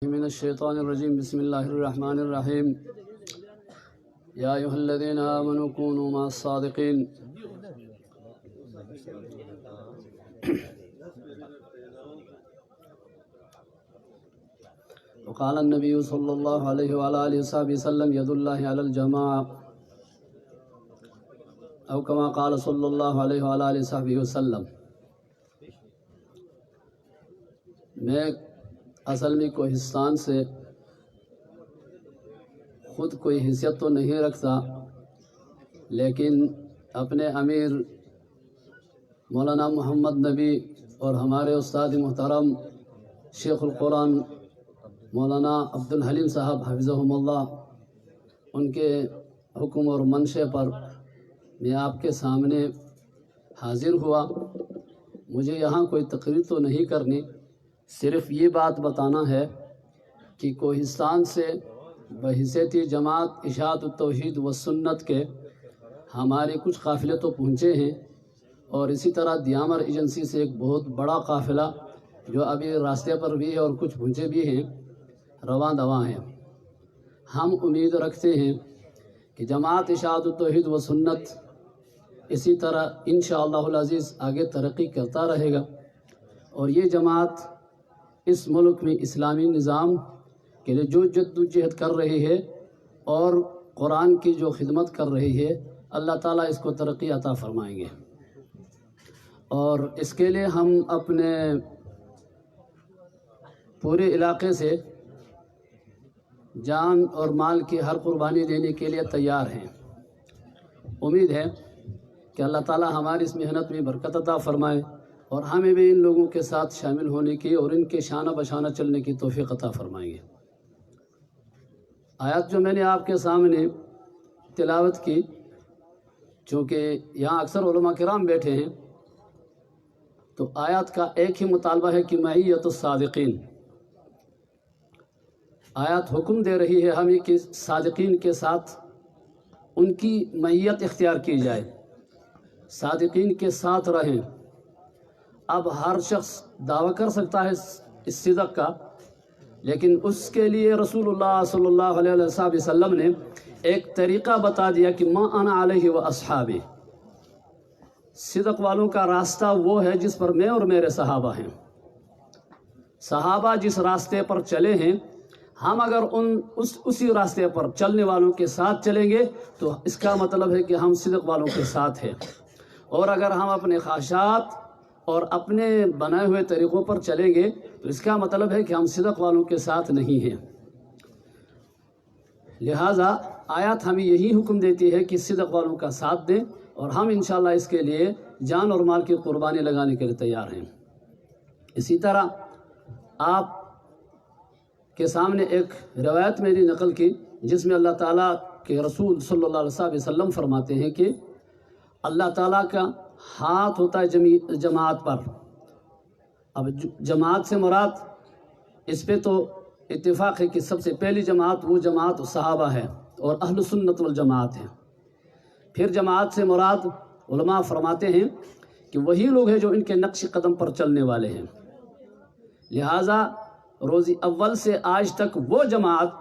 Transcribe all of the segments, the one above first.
من الشيطان الرجيم بسم الله الرحمن الرحيم يا أيها الذين آمنوا كونوا مع الصادقين وقال النبي صلى الله عليه وعلى آله وسلم يد الله على الجماعة أو كما قال صلى الله عليه وعلى آله وسلم. میں اصل میں کوہستان سے خود کوئی حیثیت تو نہیں رکھتا، لیکن اپنے امیر مولانا محمد نبی اور ہمارے استاد محترم شیخ القرآن مولانا عبدالحلیم صاحب حفظہم اللہ، ان کے حکم اور منشے پر میں آپ کے سامنے حاضر ہوا. مجھے یہاں کوئی تقریر تو نہیں کرنی، صرف یہ بات بتانا ہے کہ کوہستان سے بحیثیت جماعت اشاعت التوحید و سنت کے ہمارے کچھ قافلے تو پہنچے ہیں، اور اسی طرح دیامر ایجنسی سے ایک بہت بڑا قافلہ جو ابھی راستے پر بھی ہے اور کچھ پہنچے بھی ہیں، رواں دواں ہیں. ہم امید رکھتے ہیں کہ جماعت اشاعت التوحید و سنت اسی طرح انشاءاللہ العزیز آگے ترقی کرتا رہے گا، اور یہ جماعت اس ملک میں اسلامی نظام کے لیے جو جدوجہد کر رہی ہے اور قرآن کی جو خدمت کر رہی ہے، اللہ تعالیٰ اس کو ترقی عطا فرمائیں گے. اور اس کے لیے ہم اپنے پورے علاقے سے جان اور مال کی ہر قربانی دینے کے لیے تیار ہیں. امید ہے کہ اللہ تعالیٰ ہماری اس محنت میں برکت عطا فرمائے اور ہمیں بھی ان لوگوں کے ساتھ شامل ہونے کی اور ان کے شانہ بشانہ چلنے کی توفیق عطا فرمائیں گے. آیات جو میں نے آپ کے سامنے تلاوت کی، چونکہ یہاں اکثر علماء کرام بیٹھے ہیں، تو آیات کا ایک ہی مطالبہ ہے کہ معیت الصادقین. آیات حکم دے رہی ہے ہمیں کہ صادقین کے ساتھ ان کی معیت اختیار کی جائے، صادقین کے ساتھ رہیں. اب ہر شخص دعویٰ کر سکتا ہے اس صدق کا، لیکن اس کے لیے رسول اللہ صلی اللہ علیہ وسلم نے ایک طریقہ بتا دیا کہ ما انا علیہ و اصحابی. صدق والوں کا راستہ وہ ہے جس پر میں اور میرے صحابہ ہیں. صحابہ جس راستے پر چلے ہیں، ہم اگر اسی راستے پر چلنے والوں کے ساتھ چلیں گے تو اس کا مطلب ہے کہ ہم صدق والوں کے ساتھ ہیں. اور اگر ہم اپنے خواہشات اور اپنے بنائے ہوئے طریقوں پر چلیں گے تو اس کا مطلب ہے کہ ہم صدق والوں کے ساتھ نہیں ہیں. لہٰذا آیات ہمیں یہی حکم دیتی ہے کہ صدق والوں کا ساتھ دیں، اور ہم انشاءاللہ اس کے لیے جان اور مال کی قربانی لگانے کے لیے تیار ہیں. اسی طرح آپ کے سامنے ایک روایت میری نقل کی جس میں اللہ تعالیٰ کے رسول صلی اللہ علیہ وسلم فرماتے ہیں کہ اللہ تعالیٰ کا ہاتھ ہوتا ہے جماعت پر. اب جماعت سے مراد اس پہ تو اتفاق ہے کہ سب سے پہلی جماعت وہ جماعت صحابہ ہے اور اہل سنت والجماعت ہے. پھر جماعت سے مراد علماء فرماتے ہیں کہ وہی لوگ ہیں جو ان کے نقش قدم پر چلنے والے ہیں. لہٰذا روز اول سے آج تک وہ جماعت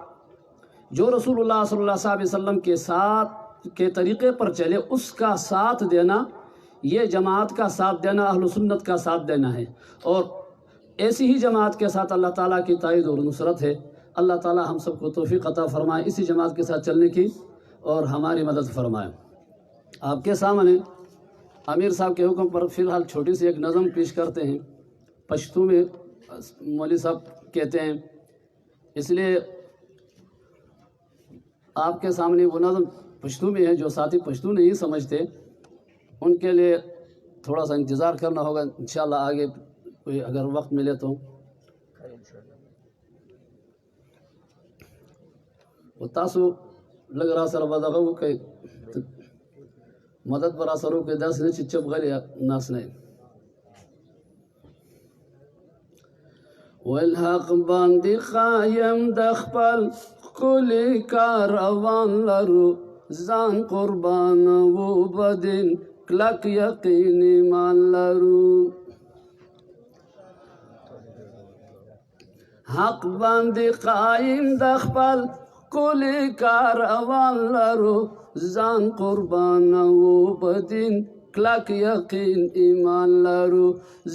جو رسول اللہ صلی اللہ علیہ وسلم کے ساتھ کے طریقے پر چلے، اس کا ساتھ دینا، یہ جماعت کا ساتھ دینا اہل سنت کا ساتھ دینا ہے. اور ایسی ہی جماعت کے ساتھ اللہ تعالیٰ کی تائید اور نصرت ہے. اللہ تعالیٰ ہم سب کو توفیق عطا فرمائے اسی جماعت کے ساتھ چلنے کی اور ہماری مدد فرمائے. آپ کے سامنے امیر صاحب کے حکم پر فی الحال چھوٹی سی ایک نظم پیش کرتے ہیں. پشتو میں مولوی صاحب کہتے ہیں، اس لیے آپ کے سامنے وہ نظم پشتو میں ہے. جو ساتھی پشتو نہیں سمجھتے ان کے لیے تھوڑا سا انتظار کرنا ہوگا، انشاءاللہ آگے کوئی اگر وقت ملے تو. وہ تاسو لگ رہا سر بدغو کہ مدد برا سرو کے دس نے چچپ غلی ناس نے والحق باندی خایم دخپل کلی کاروان لرو زان قربان و بدین کلک یقینی مان لرو. حق باندې قائم د خپل کلی کاروان لرو ځان قربانوو په دین کلک یقین ایمان لرو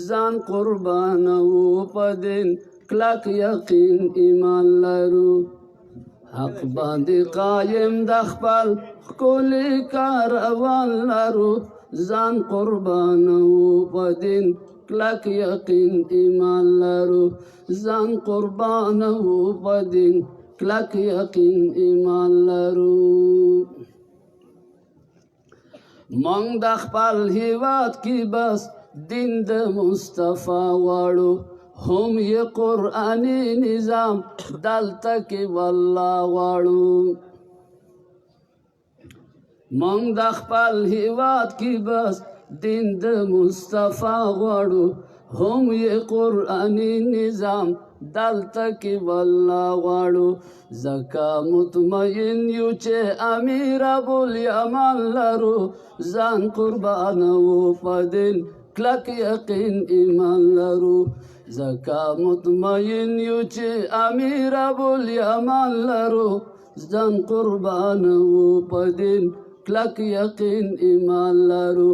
ځان قربانوو په دین کلک یقین ایمان لرو حق باندې قائم د خپل کلی کاروان لرو ځان قربانوو په دین کلک یقین ایمان لرو ځان قربانوو په دین کلک یقین ایمان لرو مونږ د خپل هیواد کې بس دین د مصطفی غواړو هم یې قرآني نظام دلته کې والله غواړو مونږ د خپل هیواد کې بس دین د مصطفی غواړو هم یې قرآني نظام دلته کې والله غواړو ځکه مطمئن یو چې امیر ابوالیمان لرو ځان قربانوو په دین کلک یقین ایمان لرو ځکه مطمئن یو چې امیر ابوالیمان لرو ځان قربانوو په دین کلک یقین ایمان لرو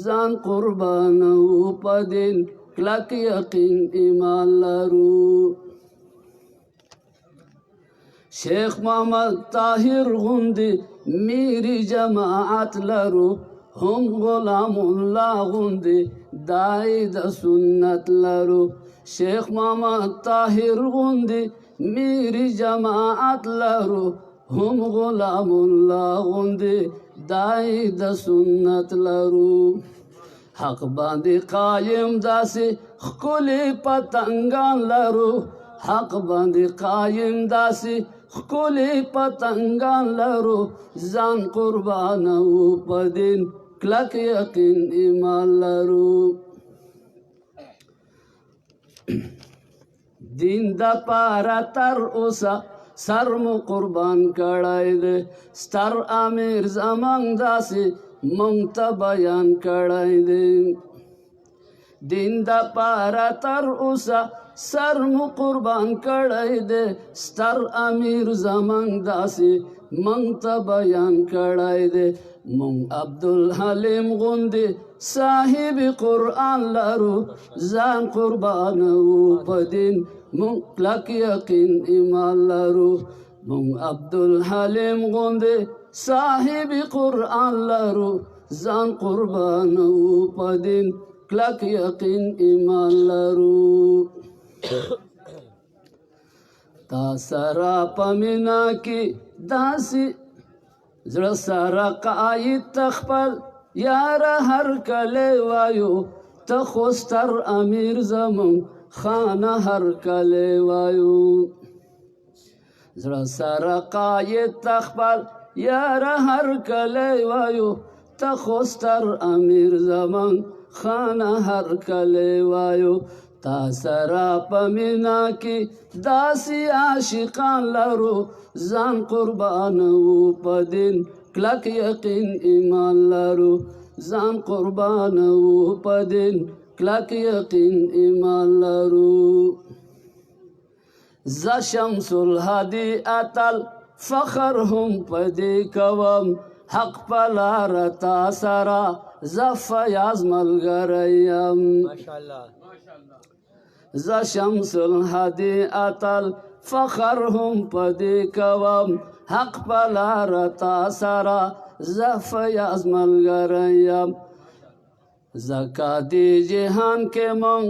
ځان قربانوو په دین کلک یقین ایمان لرو شیخ محمد طاهر غوندې میری جماعت لرو هم غلام الله غوندې داعی د سنت لرو شیخ محمد طاهر غوندې میری جماعت لرو هم غلام الله غوندې داعی د سنت لرو حق باندې قائم داسې ښکلي پتنګان لرو حق باندې قائم داسې ښکلي پتنګان لرو ځان قربانوو په دین کلک یقین ایمان لرو دین د پاره تر اوسه سر مو قربان کړی دی ستر امیر زمانګ داسې مونږ ته بیان کړی دی دین د پاره تر اوسه سر مو قربان کړی دی ستر امیر زمانګ داسې مونږ ته بیان کړی دی مونږ عبدالحلیم غوندې صاحب قرآن لرو ځان قربانوو په دین مونږ کلک یقین ایمان لرو مونږ عبدالحلیم غوندې صاحب قرآن لرو ځان قربانوو په دین کلک یقین ایمان لرو تا سره په مینا کې داسې زړه سره قاید تخپل یاره هر کله وایو ته خو ستر امیر زمون خانه هر کله وایو زړه سره قاید تخپل یاره هر کله وایو ته خو ستر امیر زمون خانه هر کله وایو تا سره په مینا کې داسې عاشقان لرو ځان قربانوو په دین کلک یقین ایمان لرو ځان قربانوو په دین کلک یقین ایمان لرو زه شمس الهادي اتل فخر هم په دې کوم حق په لاره تا سره زه فیاض ملګری یم زه شمس الهادي اتل فخر هم په دې کوم حق په لاره تا سره زه فیاض ملګری یم ځکه دې جهان کې مونږ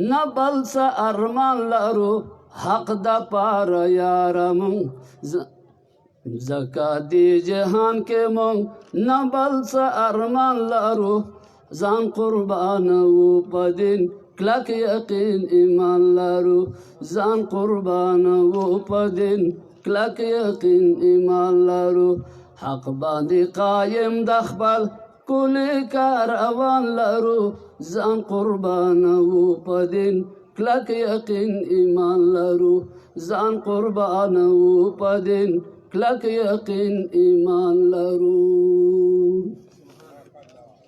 نه بل څه ارمان لرو حق د پاره یاره مونږ ځکه دې جهان کې مونږ نه بل څه ارمان لرو ځان قربانوو په دین کلک یقین ایمان لرو ځان قربانوو په دین کلک یقین ایمان لرو حق باندې قایم د خپل کلی کاروان لرو ځان قربانوو په دین کلک یقین ایمان لرو ځان قربانوو په دین کلک یقین ایمان لرو